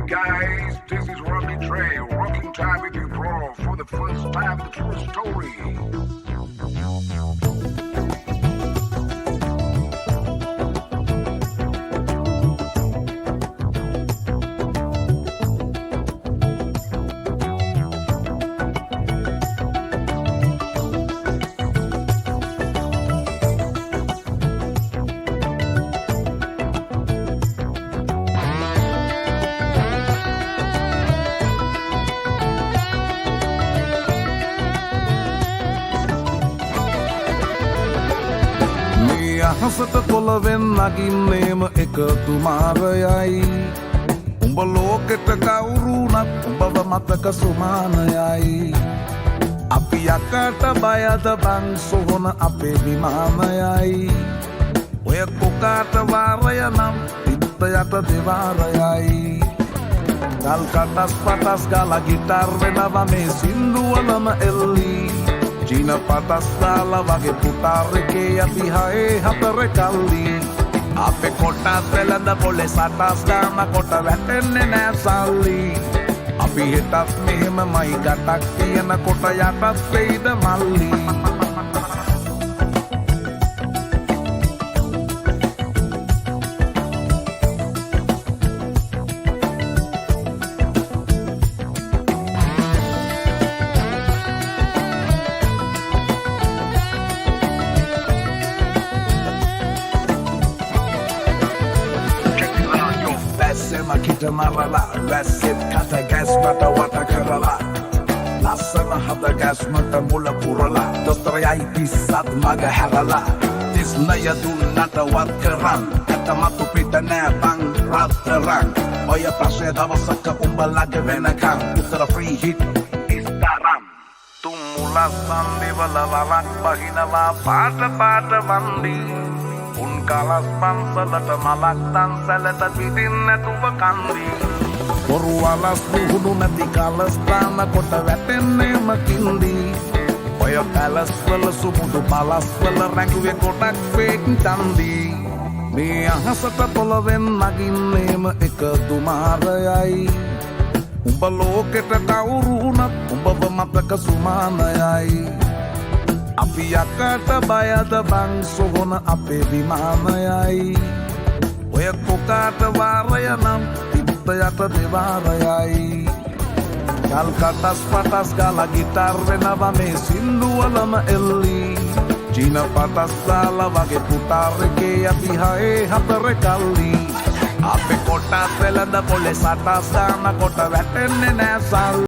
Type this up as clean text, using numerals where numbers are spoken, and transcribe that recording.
guys, this is Robbie Trey, rocking time with you, bro, for the first time, the true story. අහසට කොළවෙන් නගින්නේම එකතු මාරයයි උඹ ලෝකෙට කවුරුනත් උඹව මතක සුමානයයි අපි යකට බයද බං සොහොන අපේ විමානයයි ඔය කොකාට වාරය නම් පිත්ත යට දෙවාරයයි ගල් කටස් පටස් ගාලා ගිටාර් වෙනවා මේ සින්දුවලම එල්ලි චීන පටස් දාලා වගේ පුතාරකේ අපි හයේ හතර කල්ලි අපේ කොටස් වෙලඳ පොලේ සටස් දාම කොට වැටෙන්නේ නෑ සල්ලි අපි හිටත් මෙහෙමමයි ගටක් තියෙන කොට යටත් වෙයිද මල්ලි Kita marala, rasit kata gas mata wata kerala Lasana hada gas mata mula purala Dotrayai pisat maga harala Disnaya dunata wat keran Kata matu pita bang rat terang Oya pasnya dawa saka umbalaga venakang Putra free hit istaram Tumulas sandi wala walak bahinala pada mandi උන් කලස් පන්සලට මලක් තන්සලට පිටින් නැතුව කන්දි බොරු වලස් පුහුණු නැති කලස් දාන කොට වැටෙන්නේම කින්දි ඔය කලස් වල සුමුදු පලස් වල රැඟුවේ කොටක් වේක් තන්දි මේ අහසට පොළවෙන් නගින්නේම එකතු මාරයයි උඹ ලෝකෙට කවුරුනත් උඹව මතක සුමානයයි අපි යකට බයද බං සොහොන අපේ විමානයයි ඔය කොකාට වාරය නම් පිත්ත යට දෙවාරයයි ගල් කටස් පටස් ගාලා ගිටාර් වෙනවා මේ සින්දුවලම එල්ලි චීන පටස් දාලා වගේ පුතාරකේ අපි හයේ හතර කල්ලි අපේ කොටස් වෙලඳ පොලේ සටස් දාන කොට වැටෙන්නේ නෑ සල්ලි